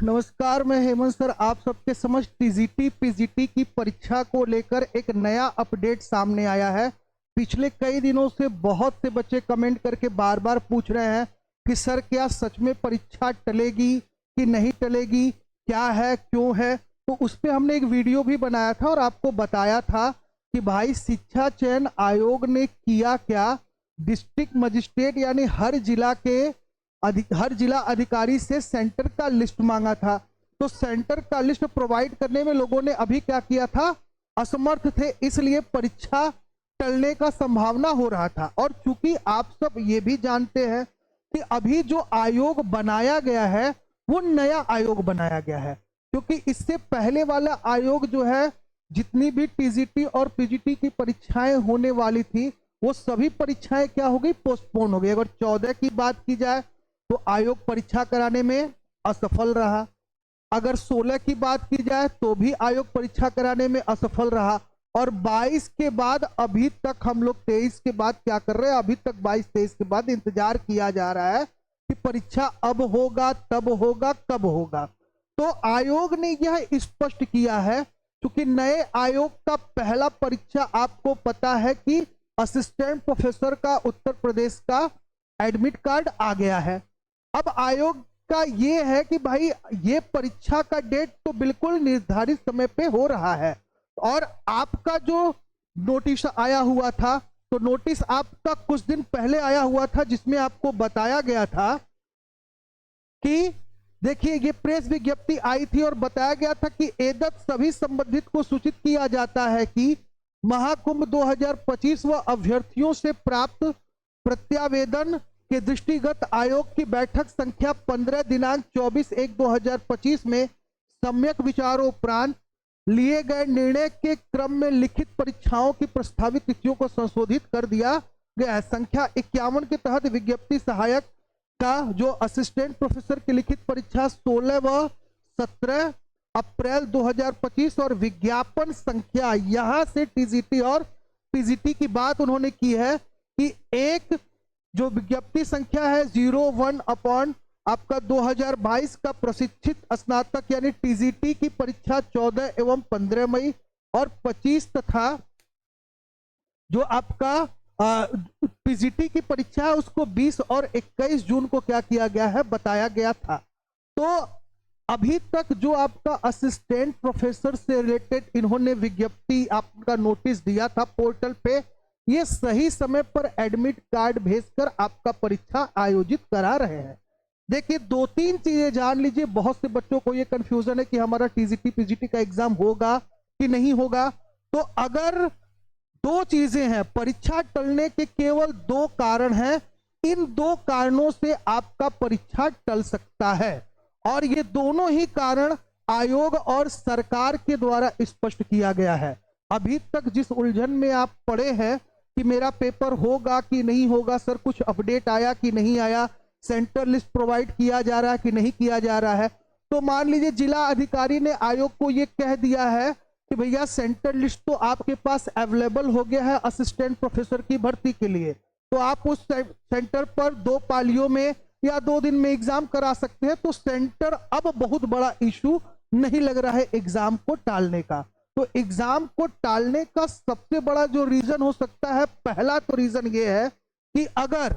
नमस्कार, मैं हेमंत सर आप सबके समझ टीजीटी पीजीटी की परीक्षा को लेकर एक नया अपडेट सामने आया है। पिछले कई दिनों से बहुत से बच्चे कमेंट करके बार बार पूछ रहे हैं कि सर क्या सच में परीक्षा टलेगी कि नहीं टलेगी, क्या है क्यों है। तो उस पर हमने एक वीडियो भी बनाया था और आपको बताया था कि भाई शिक्षा चयन आयोग ने किया क्या। डिस्ट्रिक्ट मजिस्ट्रेट यानी हर जिला अधिकारी से सेंटर का लिस्ट मांगा था। तो सेंटर का लिस्ट प्रोवाइड करने में लोगों ने अभी क्या किया था, असमर्थ थे, इसलिए परीक्षा टलने का संभावना हो रहा था। और चूंकि आप सब ये भी जानते हैं कि अभी जो आयोग बनाया गया है वो नया आयोग बनाया गया है, क्योंकि इससे पहले वाला आयोग जो है जितनी भी टीजीटी और पीजीटी की परीक्षाएं होने वाली थी वो सभी परीक्षाएं क्या हो गई, पोस्टपोन हो गई। अगर 14 की बात की जाए तो आयोग परीक्षा कराने में असफल रहा। अगर 16 की बात की जाए तो भी आयोग परीक्षा कराने में असफल रहा। और 22 के बाद अभी तक हम लोग 23 के बाद क्या कर रहे हैं, अभी तक 22-23 के बाद इंतजार किया जा रहा है कि परीक्षा अब होगा, तब होगा, कब होगा। तो आयोग ने यह स्पष्ट किया है, क्योंकि नए आयोग का पहला परीक्षा आपको पता है कि असिस्टेंट प्रोफेसर का उत्तर प्रदेश का एडमिट कार्ड आ गया है। अब आयोग का ये है कि भाई ये परीक्षा का डेट तो बिल्कुल निर्धारित समय पे हो रहा है। और आपका जो नोटिस आया हुआ था, तो नोटिस आपका कुछ दिन पहले आया हुआ था जिसमें आपको बताया गया था कि देखिए ये प्रेस विज्ञप्ति आई थी और बताया गया था कि एदत सभी संबंधित को सूचित किया जाता है कि महाकुंभ 2025 व अभ्यर्थियों से प्राप्त प्रत्यावेदन के दृष्टिगत आयोग की बैठक संख्या 15 दिनांक 24/1/2025 में सम्यक विचारोपरांत लिए गए निर्णय के क्रम में लिखित परीक्षाओं की प्रस्तावित तिथियों को संशोधित कर दिया गया है। संख्या 51 के तहत विज्ञप्ति सहायक का जो असिस्टेंट प्रोफेसर की लिखित परीक्षा 16 व 17 अप्रैल 2025 और विज्ञापन संख्या, यहां से टीजीटी और पीजीटी की बात उन्होंने की है कि एक जो विज्ञप्ति संख्या है 01 अपॉन आपका 2022 का प्रशिक्षित स्नातक यानी टीजीटी की परीक्षा 14 एवं 15 मई और 25 तथा जो आपका पीजीटी की परीक्षा है उसको 20 और 21 जून को क्या किया गया है, बताया गया था। तो अभी तक जो आपका असिस्टेंट प्रोफेसर से रिलेटेड इन्होंने विज्ञप्ति आपका नोटिस दिया था पोर्टल पे, ये सही समय पर एडमिट कार्ड भेजकर आपका परीक्षा आयोजित करा रहे हैं। देखिए 2-3 चीजें जान लीजिए, बहुत से बच्चों को ये कंफ्यूजन है कि हमारा टीजीटी पीजीटी का एग्जाम होगा कि नहीं होगा। तो अगर 2 चीजें हैं, परीक्षा टलने के केवल 2 कारण हैं, इन 2 कारणों से आपका परीक्षा टल सकता है। और ये दोनों ही कारण आयोग और सरकार के द्वारा स्पष्ट किया गया है। अभी तक जिस उलझन में आप पड़े हैं कि मेरा पेपर होगा कि नहीं होगा, सर कुछ अपडेट आया कि नहीं आया, सेंटर लिस्ट प्रोवाइड किया जा रहा है कि नहीं किया जा रहा है, तो मान लीजिए जिला अधिकारी ने आयोग को यह कह दिया है कि भैया सेंटर लिस्ट तो आपके पास अवेलेबल हो गया है असिस्टेंट प्रोफेसर की भर्ती के लिए, तो आप उस सेंटर पर 2 पालियों में या 2 दिन में एग्जाम करा सकते हैं। तो सेंटर अब बहुत बड़ा इशू नहीं लग रहा है एग्जाम को टालने का। तो एग्जाम को टालने का सबसे बड़ा जो रीजन हो सकता है, पहला तो रीजन ये है कि अगर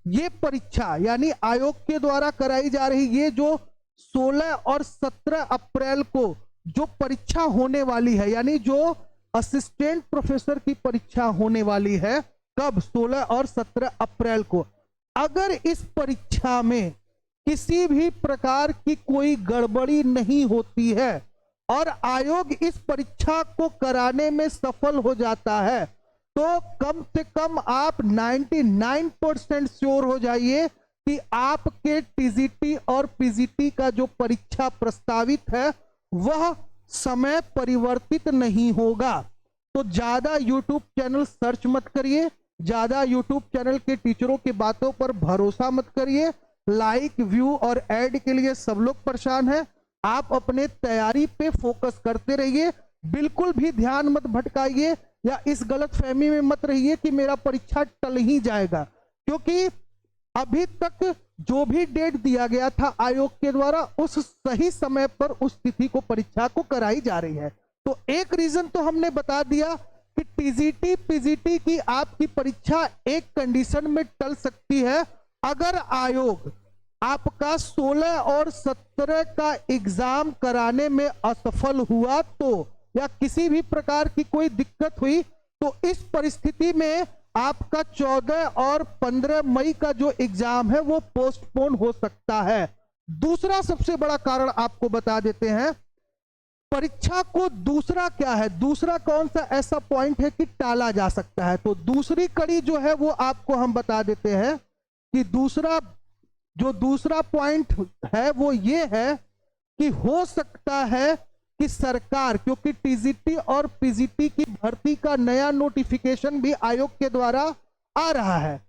ये परीक्षा यानी आयोग के द्वारा कराई जा रही ये जो 16 और 17 अप्रैल को जो परीक्षा होने वाली है, यानी जो असिस्टेंट प्रोफेसर की परीक्षा होने वाली है, कब, 16 और 17 अप्रैल को, अगर इस परीक्षा में किसी भी प्रकार की कोई गड़बड़ी नहीं होती है और आयोग इस परीक्षा को कराने में सफल हो जाता है, तो कम से कम आप 99% श्योर हो जाइए कि आपके टीजीटी और पीजीटी का जो परीक्षा प्रस्तावित है वह समय परिवर्तित नहीं होगा। तो ज्यादा यूट्यूब चैनल सर्च मत करिए, ज्यादा यूट्यूब चैनल के टीचरों की बातों पर भरोसा मत करिए। लाइक, व्यू और ऐड के लिए सब लोग परेशान हैं। आप अपने तैयारी पे फोकस करते रहिए, बिल्कुल भी ध्यान मत भटकाइए या इस गलत फहमी में मत रहिए कि मेरा परीक्षा टल ही जाएगा, क्योंकि अभी तक जो भी डेट दिया गया था आयोग के द्वारा, उस सही समय पर उस तिथि को परीक्षा को कराई जा रही है। तो एक रीजन तो हमने बता दिया कि टीजीटी पीजीटी की आपकी परीक्षा एक कंडीशन में टल सकती है, अगर आयोग आपका 16 और 17 का एग्जाम कराने में असफल हुआ तो, या किसी भी प्रकार की कोई दिक्कत हुई तो इस परिस्थिति में आपका 14 और 15 मई का जो एग्जाम है वो पोस्टपोन हो सकता है। दूसरा सबसे बड़ा कारण आपको बता देते हैं परीक्षा को। दूसरा क्या है, दूसरा कौन सा ऐसा पॉइंट है कि टाला जा सकता है? तो दूसरी कड़ी जो है वो आपको हम बता देते हैं कि दूसरा पॉइंट है वो ये है कि हो सकता है कि सरकार, क्योंकि टीजीटी और पीजीटी की भर्ती का नया नोटिफिकेशन भी आयोग के द्वारा आ रहा है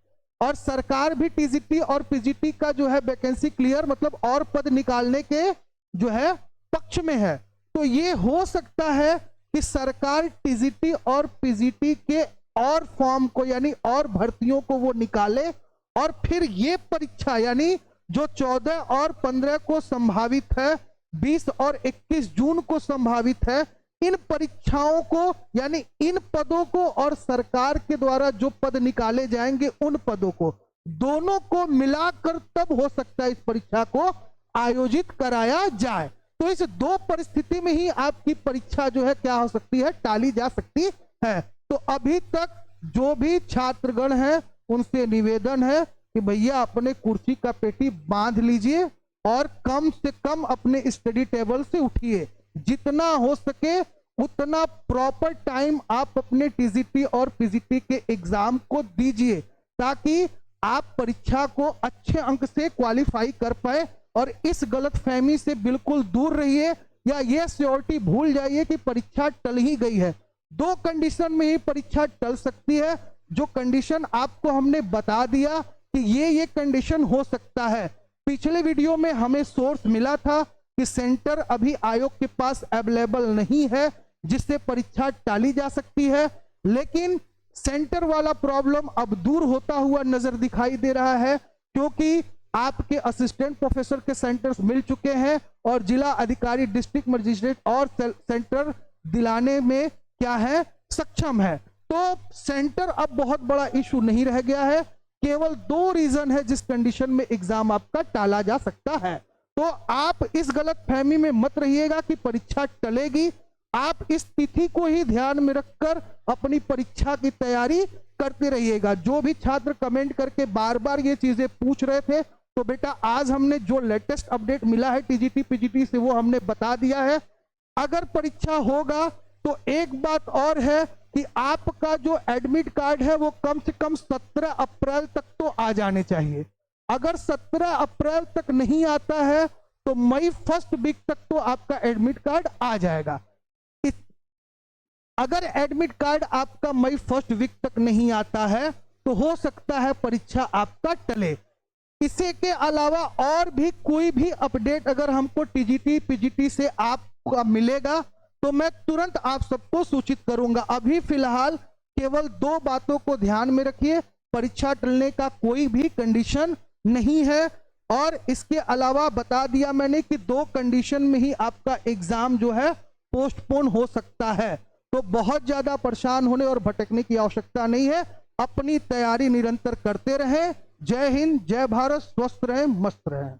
और सरकार भी टीजीटी और पीजीटी का जो है वैकेंसी क्लियर मतलब और पद निकालने के जो है पक्ष में है। तो ये हो सकता है कि सरकार टीजीटी और पीजीटी के और फॉर्म को यानी और भर्तियों को वो निकाले और फिर ये परीक्षा यानी जो 14 और 15 को संभावित है, 20 और 21 जून को संभावित है, इन परीक्षाओं को यानी इन पदों को और सरकार के द्वारा जो पद निकाले जाएंगे उन पदों को दोनों को मिलाकर तब हो सकता है इस परीक्षा को आयोजित कराया जाए। तो इस दो परिस्थिति में ही आपकी परीक्षा जो है क्या हो सकती है, टाली जा सकती है। तो अभी तक जो भी छात्रगण हैं उनसे निवेदन है कि भैया अपने कुर्सी का पेटी बांध लीजिए और कम से कम अपने स्टडी टेबल से उठिए, जितना हो सके उतना प्रॉपर टाइम आप अपने टीजीटी और पीजीटी के एग्जाम को दीजिए ताकि आप परीक्षा को अच्छे अंक से क्वालिफाई कर पाए। और इस गलतफहमी से बिल्कुल दूर रहिए या ये श्योरिटी भूल जाइए कि परीक्षा टल ही गई है। दो कंडीशन में ही परीक्षा टल सकती है, जो कंडीशन आपको हमने बता दिया कि ये कंडीशन हो सकता है। पिछले वीडियो में हमें सोर्स मिला था कि सेंटर अभी आयोग के पास अवेलेबल नहीं है जिससे परीक्षा टाली जा सकती है, लेकिन सेंटर वाला प्रॉब्लम अब दूर होता हुआ नजर दिखाई दे रहा है क्योंकि आपके असिस्टेंट प्रोफेसर के सेंटर्स मिल चुके हैं और जिला अधिकारी डिस्ट्रिक्ट मजिस्ट्रेट और सेंटर दिलाने में क्या है, सक्षम है। तो सेंटर अब बहुत बड़ा इशू नहीं रह गया है, केवल दो रीजन है जिस कंडीशन में एग्जाम आपका टाला जा सकता है। तो आप इस गलतफहमी में मत रहिएगा कि परीक्षा टलेगी, आप इस तिथि को ही ध्यान में रखकर अपनी परीक्षा की तैयारी करते रहिएगा। जो भी छात्र कमेंट करके बार बार ये चीजें पूछ रहे थे, तो बेटा आज हमने जो लेटेस्ट अपडेट मिला है टीजीटी पीजीटी से वो हमने बता दिया है। अगर परीक्षा होगा तो एक बात और है कि आपका जो एडमिट कार्ड है वो कम से कम 17 अप्रैल तक तो आ जाने चाहिए। अगर 17 अप्रैल तक नहीं आता है तो मई फर्स्ट वीक तक तो आपका एडमिट कार्ड आ जाएगा। अगर एडमिट कार्ड आपका मई फर्स्ट वीक तक नहीं आता है तो हो सकता है परीक्षा आपका टले। इसी के अलावा और भी कोई भी अपडेट अगर हमको टीजीटी पीजीटी से आपको मिलेगा तो मैं तुरंत आप सबको सूचित करूंगा। अभी फिलहाल केवल दो बातों को ध्यान में रखिए, परीक्षा टलने का कोई भी कंडीशन नहीं है और इसके अलावा बता दिया मैंने कि दो कंडीशन में ही आपका एग्जाम जो है पोस्टपोन हो सकता है। तो बहुत ज्यादा परेशान होने और भटकने की आवश्यकता नहीं है, अपनी तैयारी निरंतर करते रहें। जय हिंद, जय भारत, स्वस्थ रहें, मस्त रहें।